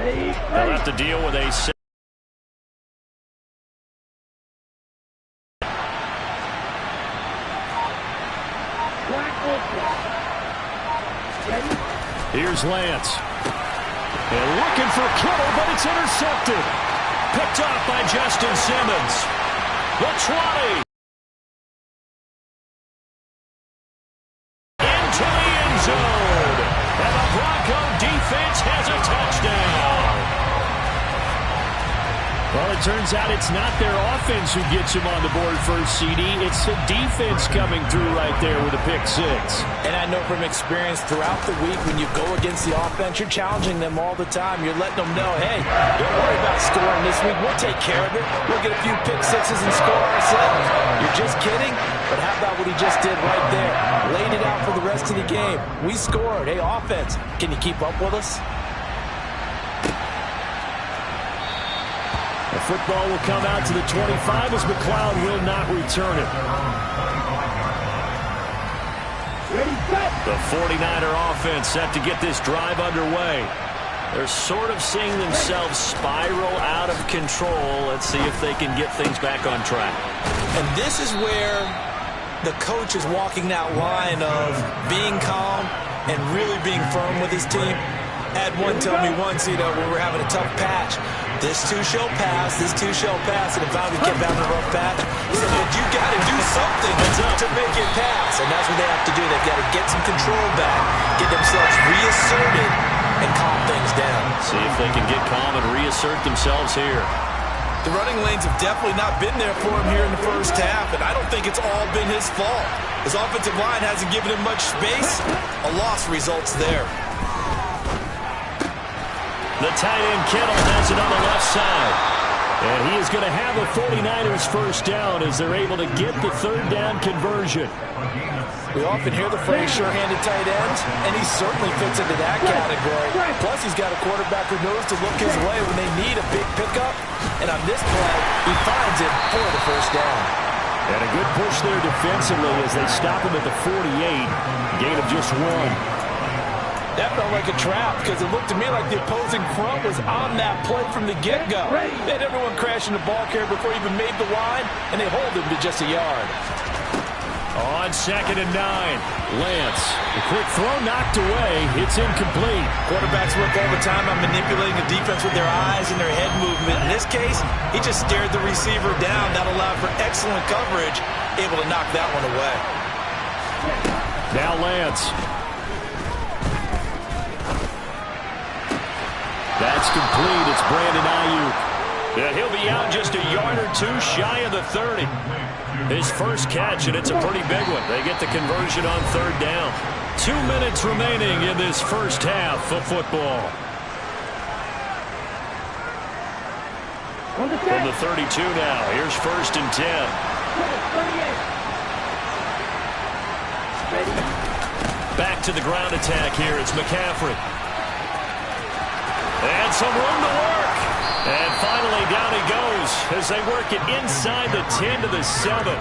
They'll have to deal with a Here's Lance. And looking for Kittle, but it's intercepted. Picked off by Justin Simmons. The 20. Into the end zone. And the Bronco defense has a touchdown. Well, it turns out it's not their offense who gets him on the board first, CD. It's the defense coming through right there with a pick six. And I know from experience throughout the week when you go against the offense, you're challenging them all the time. You're letting them know, hey, don't worry about scoring this week. We'll take care of it. We'll get a few pick sixes and score ourselves. You're just kidding? But how about what he just did right there? Laid it out for the rest of the game. We scored. Hey, offense, can you keep up with us? The football will come out to the 25 as McLeod will not return it. The 49er offense set to get this drive underway. They're sort of seeing themselves spiral out of control. Let's see if they can get things back on track. And this is where the coach is walking that line of being calm and really being firm with his team. Had one tell me once, when we're having a tough patch, this too shall pass, this too shall pass, and if we kept having a rough patch, he said, but you got to do something to make it pass, and that's what they have to do. They've got to get some control back, get themselves reasserted, and calm things down. See if they can get calm and reassert themselves here. The running lanes have definitely not been there for him here in the first half, and I don't think it's all been his fault. His offensive line hasn't given him much space. A loss results there. The tight end Kittle has it on the left side. And he is going to have the 49ers first down as they're able to get the third down conversion. We often hear the phrase sure-handed tight ends, and he certainly fits into that category. Plus, he's got a quarterback who knows to look his way when they need a big pickup. And on this play, he finds it for the first down. And a good push there defensively as they stop him at the 48. Gain of just one. That felt like a trap because it looked to me like the opposing front was on that play from the get-go. They had everyone crashing the ball carrier before he even made the line, and they hold him to just a yard. On 2nd and 9, Lance. The quick throw knocked away. It's incomplete. Quarterbacks work all the time on manipulating the defense with their eyes and their head movement. In this case, he just stared the receiver down. That allowed for excellent coverage, able to knock that one away. Now Lance. That's complete. It's Brandon Ayuk. Yeah, he'll be out just a yard or two shy of the 30. His first catch, and it's a pretty big one. They get the conversion on third down. 2 minutes remaining in this first half of football. From the 32 now, here's 1st and 10. Back to the ground attack here. It's McCaffrey. And some room to work. And finally down he goes as they work it inside the 10 to the 7.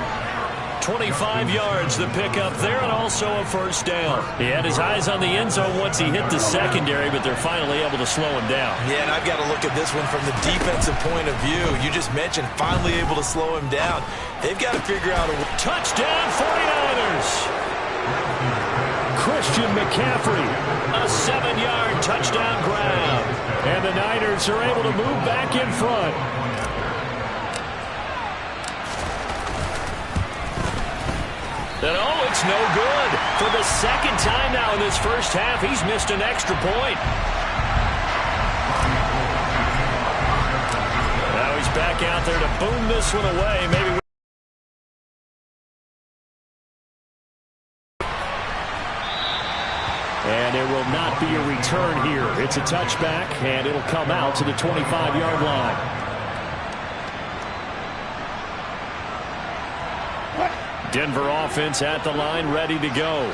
25 yards the pickup there and also a first down. He had his eyes on the end zone once he hit the secondary, but they're finally able to slow him down. Yeah, and I've got to look at this one from the defensive point of view. You just mentioned finally able to slow him down. They've got to figure out a touchdown 49ers. Christian McCaffrey, a 7-yard touchdown grab. And the Niners are able to move back in front. And oh, it's no good. For the second time now in this first half, he's missed an extra point. Now he's back out there to boom this one away. Maybe. And there will not be a return here. It's a touchback, and it'll come out to the 25-yard line. Denver offense at the line, ready to go.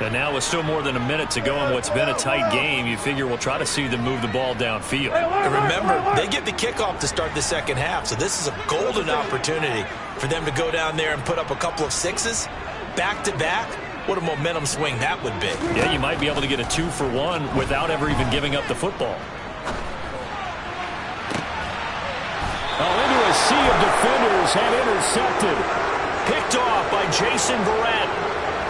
And now with still more than a minute to go in what's been a tight game, you figure we'll try to see them move the ball downfield. And remember, they get the kickoff to start the second half, so this is a golden opportunity for them to go down there and put up a couple of sixes back-to-back. What a momentum swing that would be. Yeah, you might be able to get a 2-for-1 without ever even giving up the football. sea of defenders and intercepted. Picked off by Jason Verrett.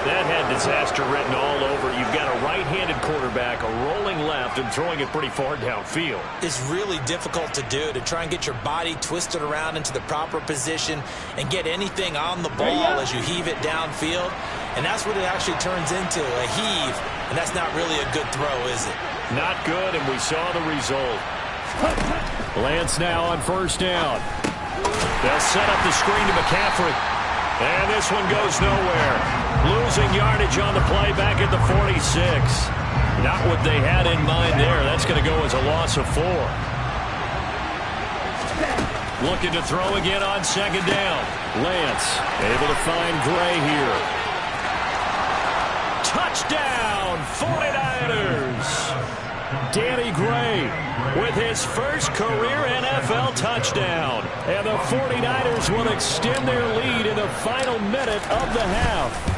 That had disaster written all over. You've got a right-handed quarterback, a rolling left, and throwing it pretty far downfield. It's really difficult to do, to try and get your body twisted around into the proper position and get anything on the ball as you heave it downfield. And that's what it actually turns into, a heave. And that's not really a good throw, is it? Not good, and we saw the result. Lance now on first down. They'll set up the screen to McCaffrey. And this one goes nowhere. Losing yardage on the play back at the 46. Not what they had in mind there. That's going to go as a loss of 4. Looking to throw again on second down. Lance able to find Gray here. Touchdown, 49ers. Danny Gray with his first career NFL touchdown. And the 49ers will extend their lead in the final minute of the half.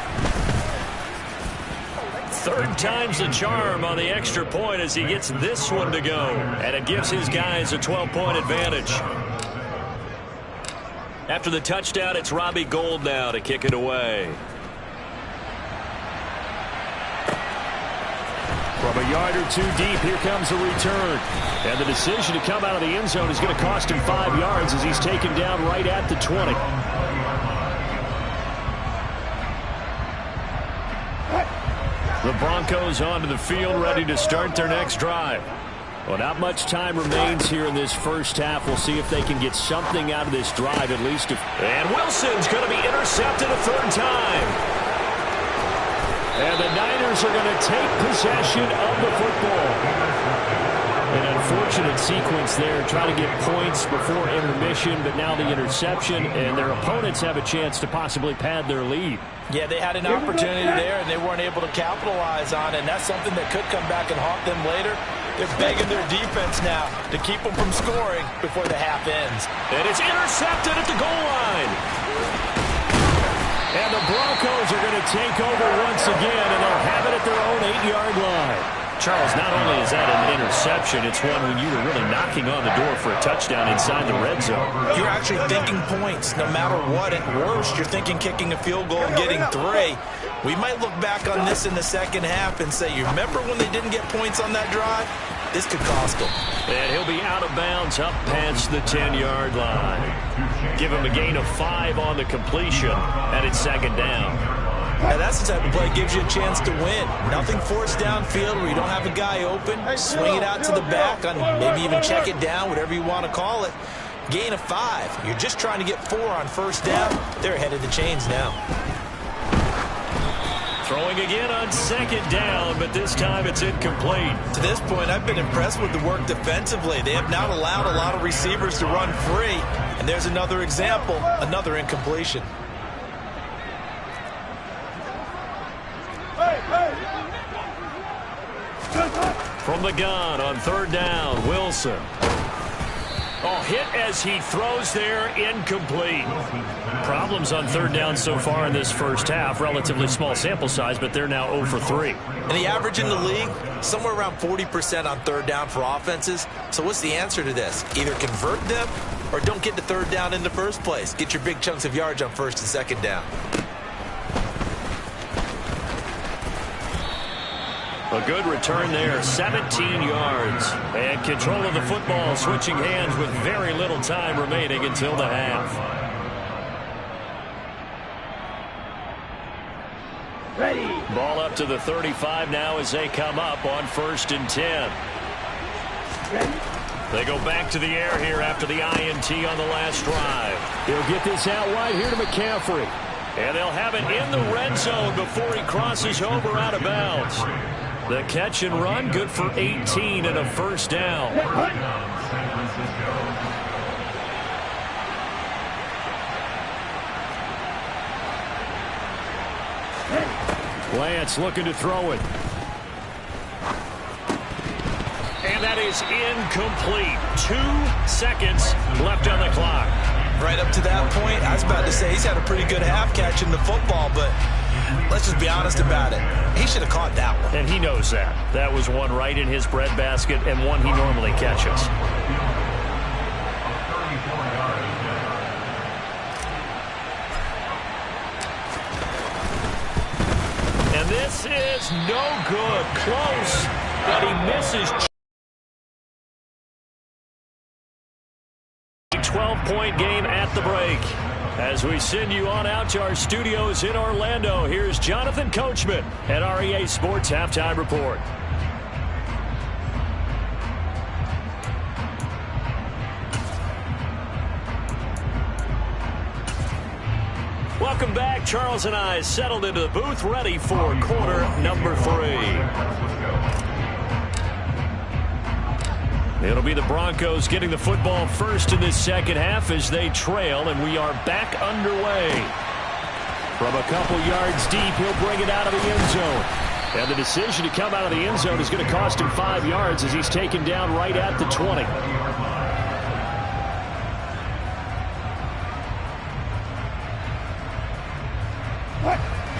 Third time's the charm on the extra point as he gets this one to go. And it gives his guys a 12-point advantage. After the touchdown, it's Robbie Gould now to kick it away. From a yard or two deep, here comes a return. And the decision to come out of the end zone is going to cost him 5 yards as he's taken down right at the 20. The Broncos onto the field, ready to start their next drive. Well, not much time remains here in this first half. We'll see if they can get something out of this drive at least. And Wilson's going to be intercepted a third time. And the Niners are going to take possession of the football. An unfortunate sequence there, trying to get points before intermission, but now the interception, and their opponents have a chance to possibly pad their lead. Yeah, they had an opportunity there, and they weren't able to capitalize on it, and that's something that could come back and haunt them later. They're begging their defense now to keep them from scoring before the half ends. And it's intercepted at the goal line. And the Broncos are going to take over once again, and they'll have it at their own 8-yard line. Charles, not only is that an interception, it's one when you were really knocking on the door for a touchdown inside the red zone. You're actually thinking points no matter what. At worst, you're thinking kicking a field goal and getting 3. We might look back on this in the second half and say, you remember when they didn't get points on that drive? This could cost them. And he'll be out of bounds up past the 10-yard line. Give him a gain of 5 on the completion, and it's second down. And that's the type of play that gives you a chance to win. Nothing forced downfield where you don't have a guy open. Swing it out to the back, on maybe even check it down, whatever you want to call it. Gain of 5. You're just trying to get 4 on first down. They're ahead of the chains now. Throwing again on second down, but this time it's incomplete. To this point, I've been impressed with the work defensively. They have not allowed a lot of receivers to run free. And there's another example, another incompletion. From the gun on third down, Wilson. Oh, hit as he throws there, incomplete. Problems on third down so far in this first half. Relatively small sample size, but they're now 0 for 3. And the average in the league, somewhere around 40% on third down for offenses. So what's the answer to this? Either convert them or don't get to third down in the first place. Get your big chunks of yards on first and second down. A good return there, 17 yards. And control of the football, switching hands with very little time remaining until the half. Ready. Ball up to the 35 now as they come up on 1st and 10. Ready. They go back to the air here after the INT on the last drive. They'll get this out wide here to McCaffrey. And they'll have it in the red zone before he crosses over out of bounds. The catch and run, good for 18 and a first down. Lance looking to throw it. And that is incomplete. 2 seconds left on the clock. Right up to that point, I was about to say he's had a pretty good half catching the football, but let's just be honest about it. He should have caught that one. And he knows that. That was one right in his breadbasket and one he normally catches. This is no good. Close, but he misses. 12-point game at the break. As we send you on out to our studios in Orlando, here's Jonathan Coachman at REA Sports Halftime Report. Welcome back. Charles and I settled into the booth, ready for quarter number 3. It'll be the Broncos getting the football first in this second half as they trail, and we are back underway. From a couple yards deep, he'll bring it out of the end zone. And the decision to come out of the end zone is going to cost him 5 yards as he's taken down right at the 20.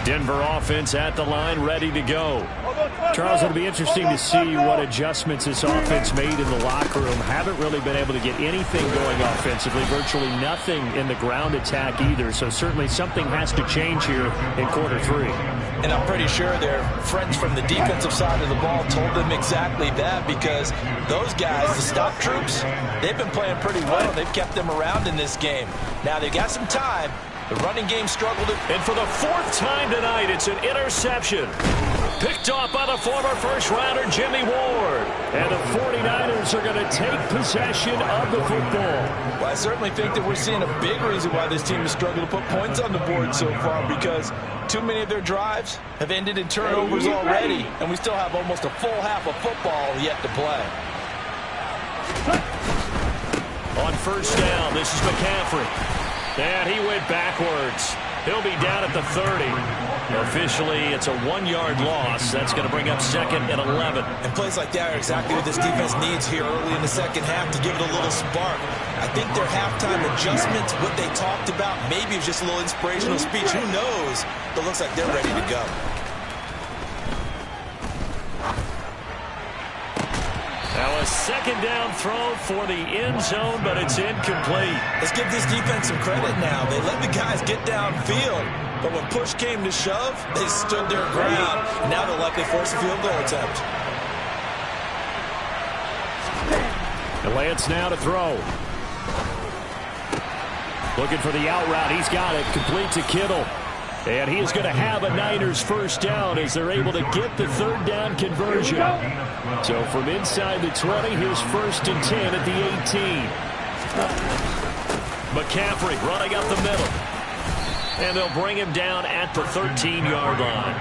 Denver offense at the line, ready to go. Charles, it'll be interesting to see what adjustments this offense made in the locker room. Haven't really been able to get anything going offensively, virtually nothing in the ground attack either. So certainly something has to change here in quarter 3. And I'm pretty sure their friends from the defensive side of the ball told them exactly that, because those guys, the stop troops, they've been playing pretty well. They've kept them around in this game. Now they've got some time. The running game struggled. And for the 4th time tonight, it's an interception. Picked off by the former first-rounder Jimmy Ward. And the 49ers are going to take possession of the football. Well, I certainly think that we're seeing a big reason why this team has struggled to put points on the board so far, because too many of their drives have ended in turnovers already, and we still have almost a full half of football yet to play. On first down, this is McCaffrey. And he went backwards. He'll be down at the 30. Officially, it's a 1-yard loss. That's going to bring up 2nd and 11. And plays like that are exactly what this defense needs here early in the second half to give it a little spark. I think their halftime adjustments, what they talked about, maybe it's just a little inspirational speech. Who knows? But it looks like they're ready to go. Now a second down throw for the end zone, but it's incomplete. Let's give this defense some credit now. They let the guys get downfield, but when push came to shove, they stood their ground. And now they'll likely force a field goal attempt. And Lance now to throw. Looking for the out route. He's got it. Complete to Kittle. And he is going to have a Niners first down as they're able to get the 3rd down conversion. So from inside the 20, here's 1st and 10 at the 18. McCaffrey running up the middle. And they'll bring him down at the 13-yard line.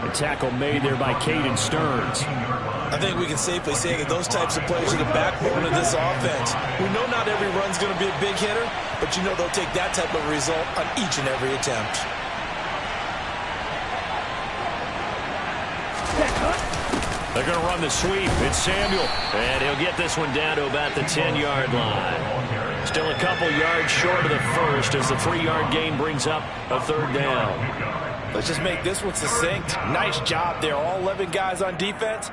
A tackle made there by Caden Stearns. I think we can safely say that those types of players are the backbone of this offense. We know not every run's going to be a big hitter, but you know they'll take that type of result on each and every attempt. They're going to run the sweep. It's Samuel. And he'll get this one down to about the 10-yard line. Still a couple yards short of the first as the 3-yard gain brings up a 3rd down. Let's just make this one succinct. Nice job there. All 11 guys on defense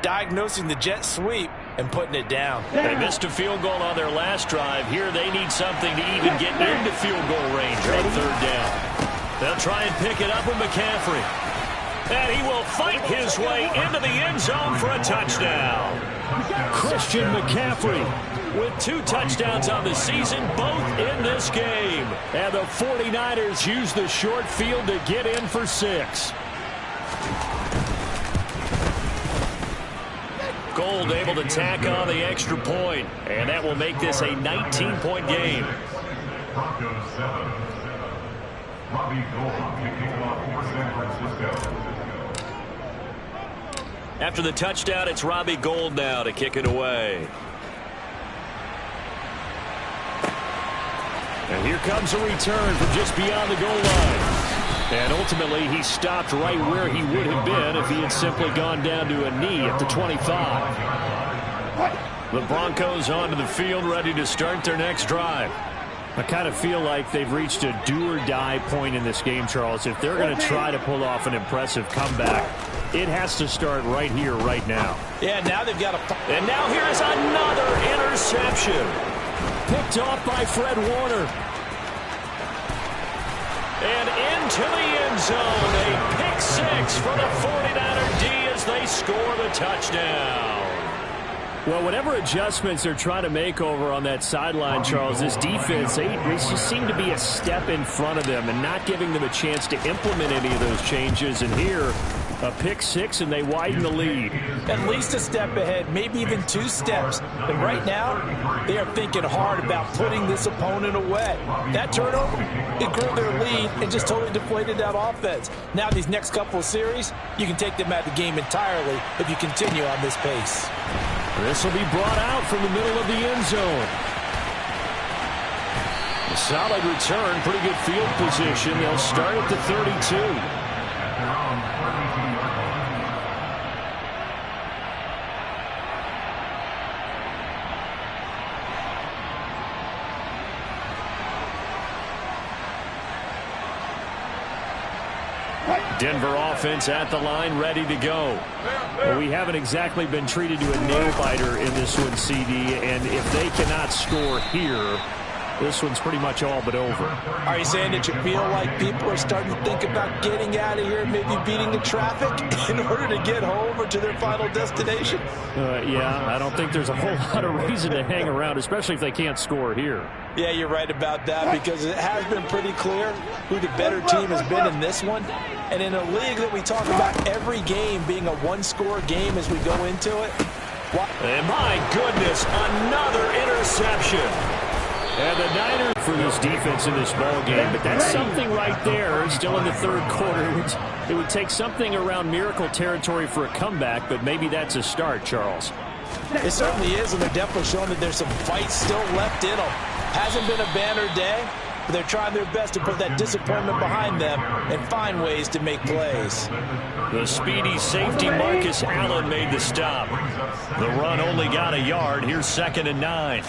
diagnosing the jet sweep and putting it down. They missed a field goal on their last drive. Here they need something to even get into field goal range on 3rd down. They'll try and pick it up with McCaffrey. And he will fight his way into the end zone for a touchdown. Christian McCaffrey with 2 touchdowns on the season, both in this game. And the 49ers use the short field to get in for 6. Gold able to tack on the extra point, and that will make this a 19-point game. Broncos 7. Robbie Gould kicking off for San Francisco. After the touchdown, it's Robbie Gould now to kick it away. And here comes a return from just beyond the goal line. And ultimately, he stopped right where he would have been if he had simply gone down to a knee at the 25. The Broncos onto the field, ready to start their next drive. I kind of feel like they've reached a do-or-die point in this game, Charles. If they're going to try to pull off an impressive comeback, it has to start right here, right now. Yeah, now they've got a... And now here's another interception. Picked off by Fred Warner. And into the end zone. A pick six for the 49er D as they score the touchdown. Well, whatever adjustments they're trying to make over on that sideline, Charles, this defense, they just seem to be a step in front of them and not giving them a chance to implement any of those changes. And here, a pick six, and they widen the lead. At least a step ahead, maybe even 2 steps. And right now, they are thinking hard about putting this opponent away. That turnover, it grew their lead and just totally deflated that offense. Now these next couple of series, you can take them out of the game entirely if you continue on this pace. This will be brought out from the middle of the end zone. A solid return, pretty good field position. They'll start at the 32. Denver offense at the line, ready to go. Well, we haven't exactly been treated to a nail-biter in this one, CD, and if they cannot score here, this one's pretty much all but over. Are you saying that you feel like people are starting to think about getting out of here, maybe beating the traffic in order to get home or to their final destination? Yeah, I don't think there's a whole lot of reason to hang around, especially if they can't score here. Yeah, you're right about that, because it has been pretty clear who the better team has been in this one. And in a league that we talk about every game being a one-score game as we go into it. And my goodness, another interception. And the Niners for this defense in this ball game, but that's something right there. Still in the third quarter. It would take something around miracle territory for a comeback, but maybe that's a start, Charles. It certainly is, and they're definitely showing that there's some fight still left in them. Hasn't been a banner day, but they're trying their best to put that disappointment behind them and find ways to make plays. The speedy safety Marcus Allen made the stop. The run only got a yard. Here's 2nd and 9.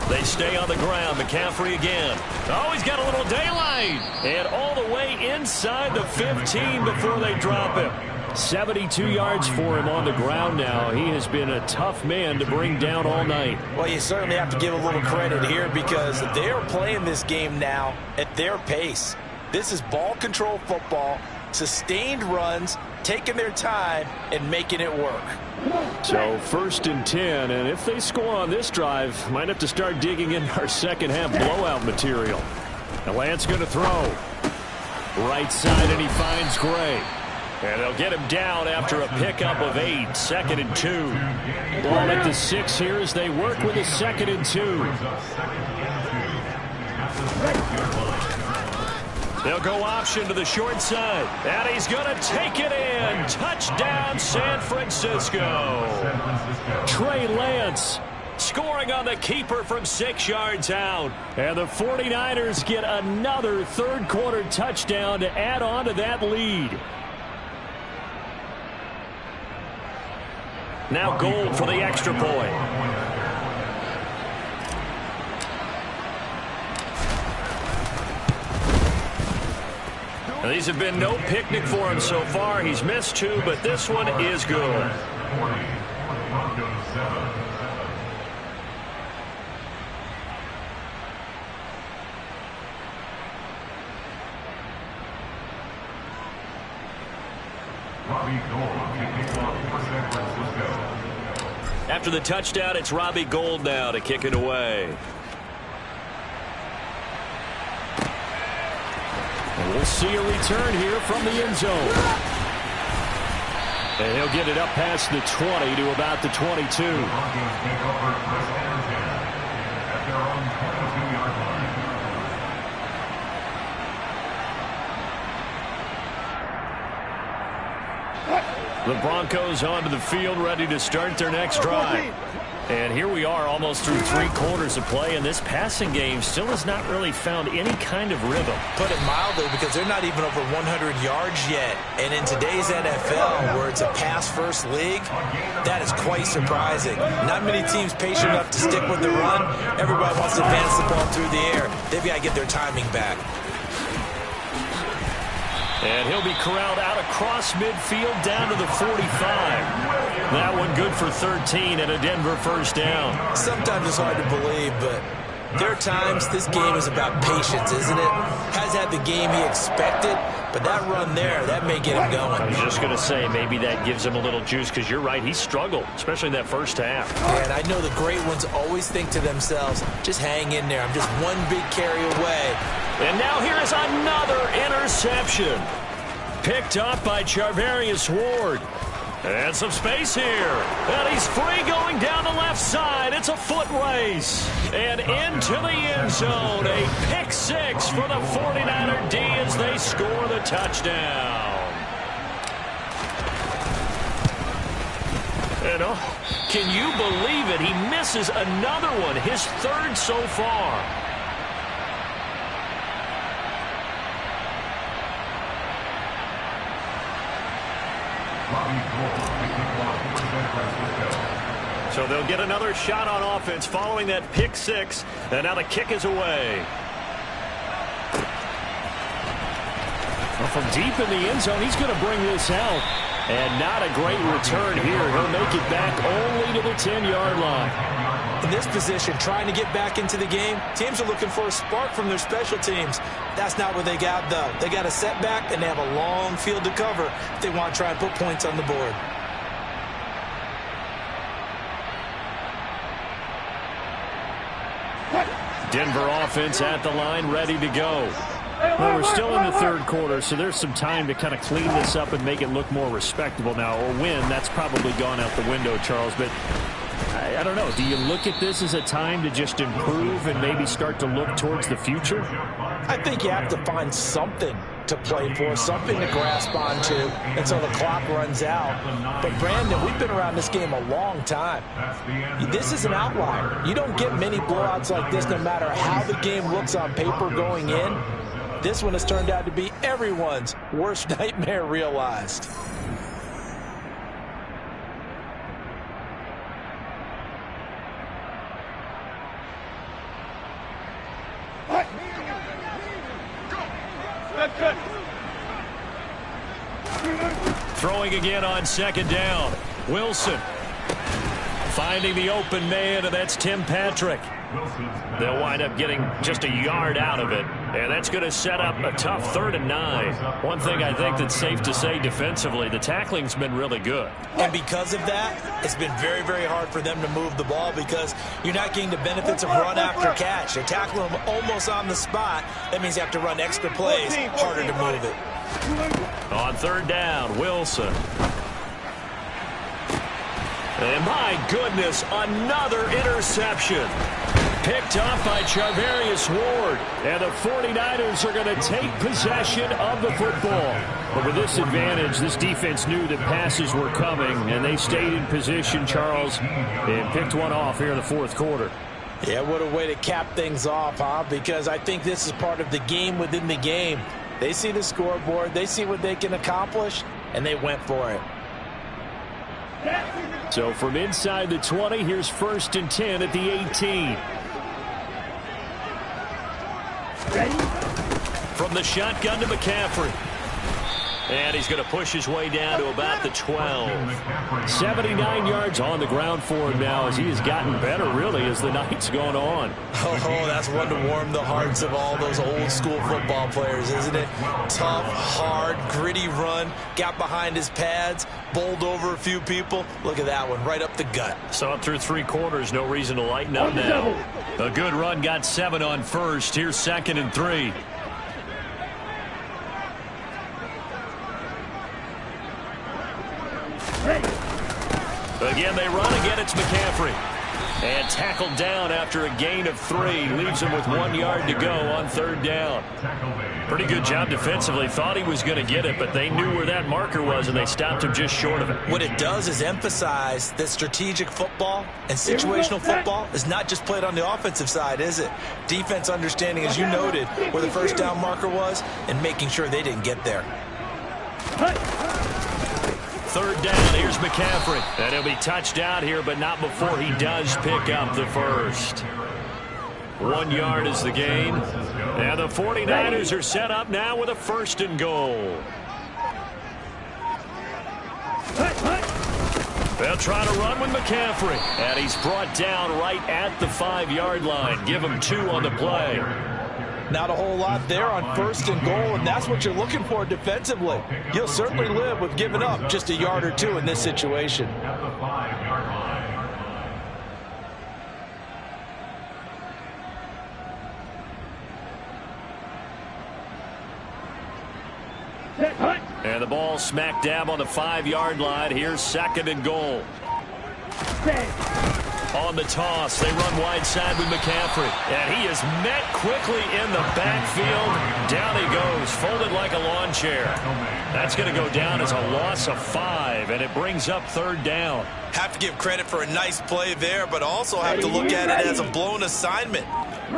They stay on the ground. McCaffrey again. Oh, he's got a little daylight. And all the way inside the 15 before they drop him. 72 yards for him on the ground now. He has been a tough man to bring down all night. Well, you certainly have to give a little credit here, because they're playing this game now at their pace. This is ball control football, sustained runs, taking their time and making it work. So 1st and 10, and if they score on this drive, might have to start digging in our second half blowout material. Now Lance going to throw. Right side, and he finds Gray. And they'll get him down after a pickup of 8. 2nd and 2. Ball at the 6 here as they work with a 2nd and 2. They'll go option to the short side. And he's going to take it in. Touchdown, San Francisco. Trey Lance scoring on the keeper from 6 yards out. And the 49ers get another third quarter touchdown to add on to that lead. Now Gold for the extra point. These have been no picnic for him so far. He's missed 2, but this one is good. After the touchdown, it's Robbie Gould now to kick it away. And we'll see a return here from the end zone. And he'll get it up past the 20 to about the 22. The Broncos onto the field, ready to start their next drive. And here we are almost through 3 quarters of play, and this passing game still has not really found any kind of rhythm. Put it mildly, because they're not even over 100 yards yet. And in today's NFL, where it's a pass-first league, that is quite surprising. Not many teams patient enough to stick with the run. Everybody wants to advance the ball through the air. They've got to get their timing back. And he'll be corralled out across midfield down to the 45. That one good for 13 and a Denver first down. Sometimes it's hard to believe, but There are times this game is about patience, isn't it? Has had the game he expected, but that run there, that may get him going. I was just going to say, maybe that gives him a little juice, because you're right, he struggled, especially in that first half. And I know the great ones always think to themselves, just hang in there. I'm just one big carry away. And now here is another interception. Picked up by Charvarius Ward. And some space here. And he's free going down the left side. It's a foot race. And into the end zone. A pick six for the 49er D as they score the touchdown. And can you believe it? He misses another one, his third so far. So they'll get another shot on offense following that pick six. And now the kick is away. Well, from deep in the end zone, he's going to bring this out. And not a great return here. He'll make it back only to the 10-yard line. In this position, trying to get back into the game, teams are looking for a spark from their special teams. That's not what they got, though. They got a setback, and they have a long field to cover if they want to try and put points on the board. Denver offense at the line, ready to go. Well, we're still in the third quarter, so there's some time to kind of clean this up and make it look more respectable now. Or win, that's probably gone out the window, Charles. But I don't know. Do you look at this as a time to just improve and maybe start to look towards the future? I think you have to find something to play for, something to grasp onto until the clock runs out. But, Brandon, we've been around this game a long time. This is an outlier. You don't get many blowouts like this no matter how the game looks on paper going in. This one has turned out to be everyone's worst nightmare realized. Throwing again on second down. Wilson finding the open man, and that's Tim Patrick. They'll wind up getting just a yard out of it, and that's going to set up a tough 3rd and 9. One thing I think that's safe to say defensively, the tackling's been really good. And because of that, it's been very, very hard for them to move the ball because you're not getting the benefits of run after catch. They tackle them almost on the spot. That means you have to run extra plays, harder to move it. On 3rd down, Wilson. And my goodness, another interception. Picked off by Charvarius Ward. And the 49ers are going to take possession of the football. But with this advantage, this defense knew that passes were coming, and they stayed in position, Charles, and picked one off here in the 4th quarter. Yeah, what a way to cap things off, huh? Because I think this is part of the game within the game. They see the scoreboard, they see what they can accomplish, and they went for it. So from inside the 20, here's 1st and 10 at the 18. From the shotgun to McCaffrey. And he's going to push his way down to about the 12. 79 yards on the ground for him now as he has gotten better, really, as the night's gone on. Oh, that's one to warm the hearts of all those old-school football players, isn't it? Tough, hard, gritty run, got behind his pads, bowled over a few people. Look at that one, right up the gut. So up through 3 quarters, no reason to lighten up now. A good run, got 7 on first. Here's 2nd and 3. Again, they run. Again, it's McCaffrey. And tackled down after a gain of 3. Leaves him with 1 yard to go on 3rd down. Pretty good job defensively. Thought he was going to get it, but they knew where that marker was, and they stopped him just short of it. What it does is emphasize that strategic football and situational football is not just played on the offensive side, is it? Defense understanding, as you noted, where the 1st down marker was and making sure they didn't get there. 3rd down, here's McCaffrey. And he'll be touched out here, but not before he does pick up the first. 1 yard is the gain. And the 49ers are set up now with a 1st and goal. They'll try to run with McCaffrey. And he's brought down right at the 5-yard line. Give him 2 on the play. Not a whole lot there on 1st and goal, and that's what you're looking for defensively. You'll certainly live with giving up just a yard or 2 in this situation. At the 5-yard line. And the ball smack dab on the 5-yard line. Here's 2nd and goal. On the toss, they run wide side with McCaffrey. And he is met quickly in the backfield. Down he goes, folded like a lawn chair. That's going to go down as a loss of 5, and it brings up 3rd down. Have to give credit for a nice play there, but also have to look at it as a blown assignment.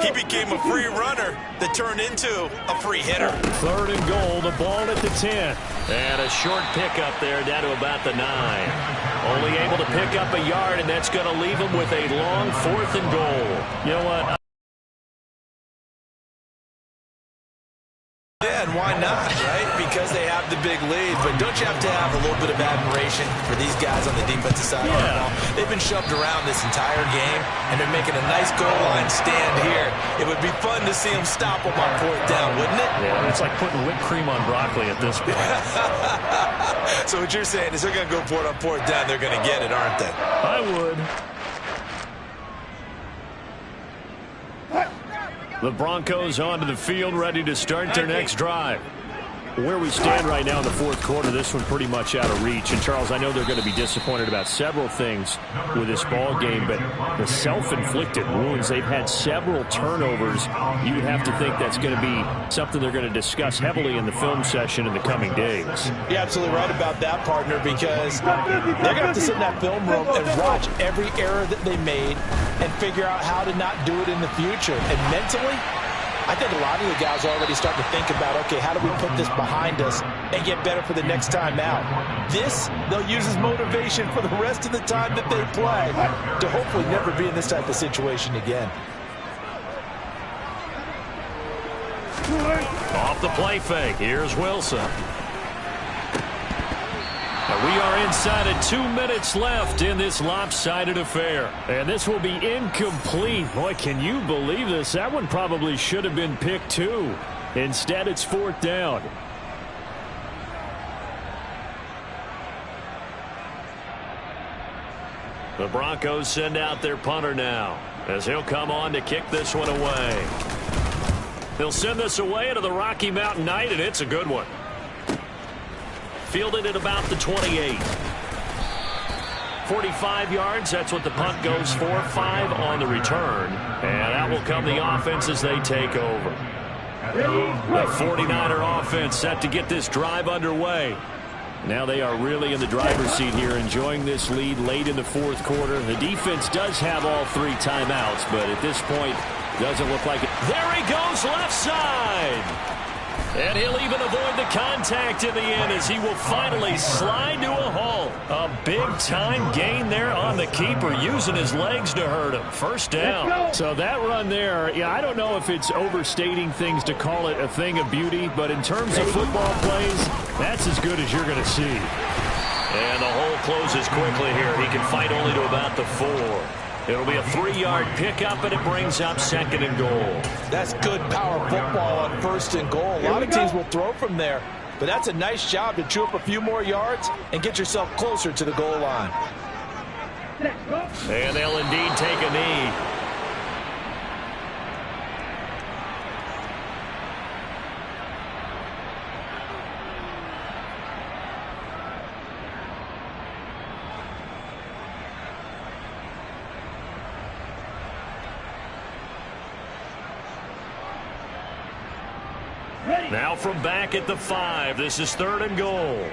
He became a free runner that turned into a free hitter. 3rd and goal, the ball at the 10. And a short pickup there down to about the 9. Only able to pick up a yard, and that's going to leave him with a long 4th and goal. You know what? Yeah, and why not, right? Because they have the big lead. But don't you have to have a little bit of admiration for these guys on the defensive side of the ball? They've been shoved around this entire game, and they're making a nice goal line stand here. It would be fun to see them stop them on 4th down, wouldn't it? Yeah, it's like putting whipped cream on broccoli at this point. So what you're saying is they're going to go for it on 4th down. They're going to get it, aren't they? I would. The Broncos onto the field, ready to start their next drive. Where we stand right now in the 4th quarter, this one pretty much out of reach. And, Charles, I know they're going to be disappointed about several things with this ball game, but the self-inflicted wounds, they've had several turnovers. You would have to think that's going to be something they're going to discuss heavily in the film session in the coming days. You're absolutely right about that, partner, because they're going to have to sit in that film room and watch every error that they made and figure out how to not do it in the future. And mentally, I think a lot of the guys are already starting to think about, okay, how do we put this behind us and get better for the next time out? This, they'll use as motivation for the rest of the time that they play to hopefully never be in this type of situation again. Off the play fake, here's Wilson. We are inside of 2 minutes left in this lopsided affair. And this will be incomplete. Boy, can you believe this? That one probably should have been picked too. Instead, it's 4th down. The Broncos send out their punter now, as he'll come on to kick this one away. They'll send this away into the Rocky Mountain Night, and it's a good one. Fielded at about the 28. 45 yards, that's what the punt goes for. 5 on the return. And that will come the offense as they take over. The 49er offense set to get this drive underway. Now they are really in the driver's seat here, enjoying this lead late in the 4th quarter. The defense does have all 3 timeouts, but at this point, doesn't look like it. There he goes, left side. And he'll even avoid the contact in the end as he will finally slide to a halt. A big-time gain there on the keeper, using his legs to hurt him. 1st down. So that run there, yeah, I don't know if it's overstating things to call it a thing of beauty, but in terms of football plays, that's as good as you're going to see. And the hole closes quickly here. He can fight only to about the 4. It'll be a 3-yard pickup, and it brings up 2nd and goal. That's good power football on 1st and goal. A lot of teams will throw from there, but that's a nice job to chew up a few more yards and get yourself closer to the goal line. And they'll indeed take a knee. Now from back at the 5, this is 3rd and goal.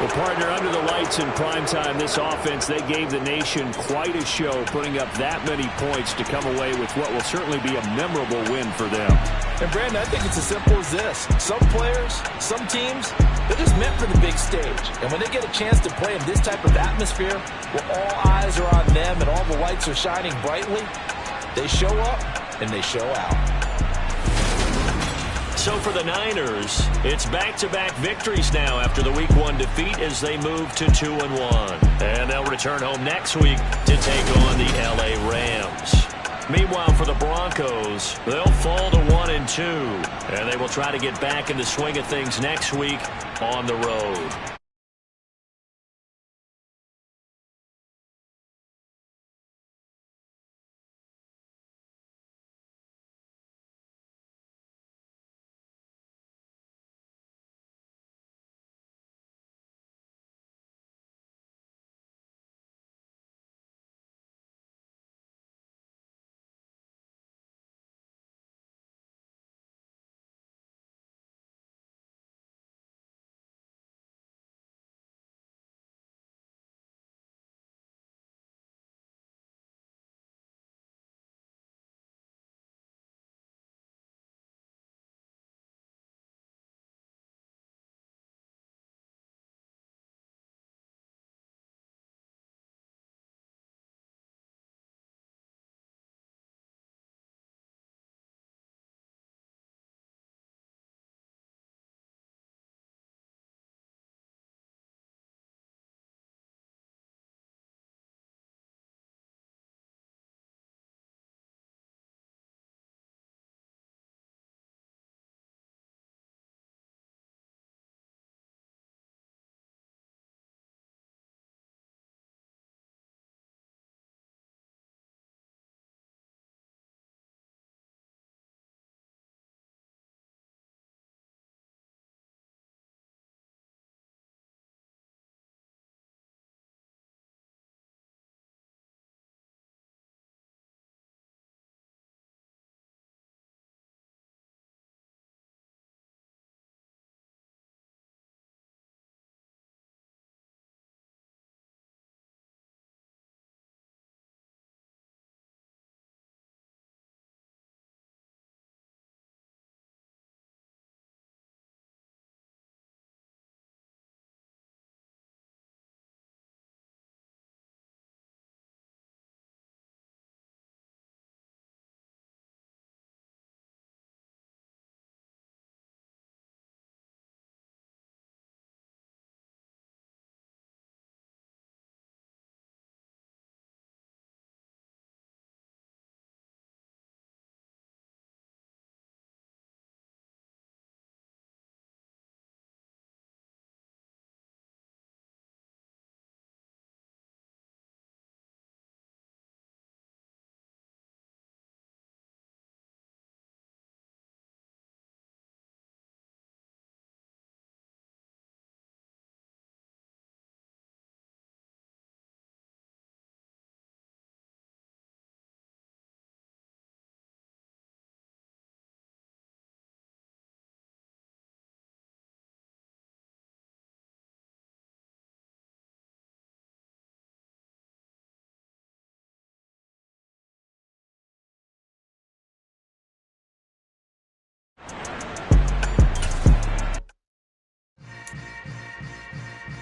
Well, partner, under the lights in primetime, this offense, they gave the nation quite a show, putting up that many points to come away with what will certainly be a memorable win for them. And, Brandon, I think it's as simple as this. Some players, some teams, they're just meant for the big stage. And when they get a chance to play in this type of atmosphere, where all eyes are on them and all the lights are shining brightly, they show up and they show out. So for the Niners, it's back-to-back victories now after the Week 1 defeat as they move to 2-1. And they'll return home next week to take on the L.A. Rams. Meanwhile, for the Broncos, they'll fall to 1-2, and they will try to get back in the swing of things next week on the road.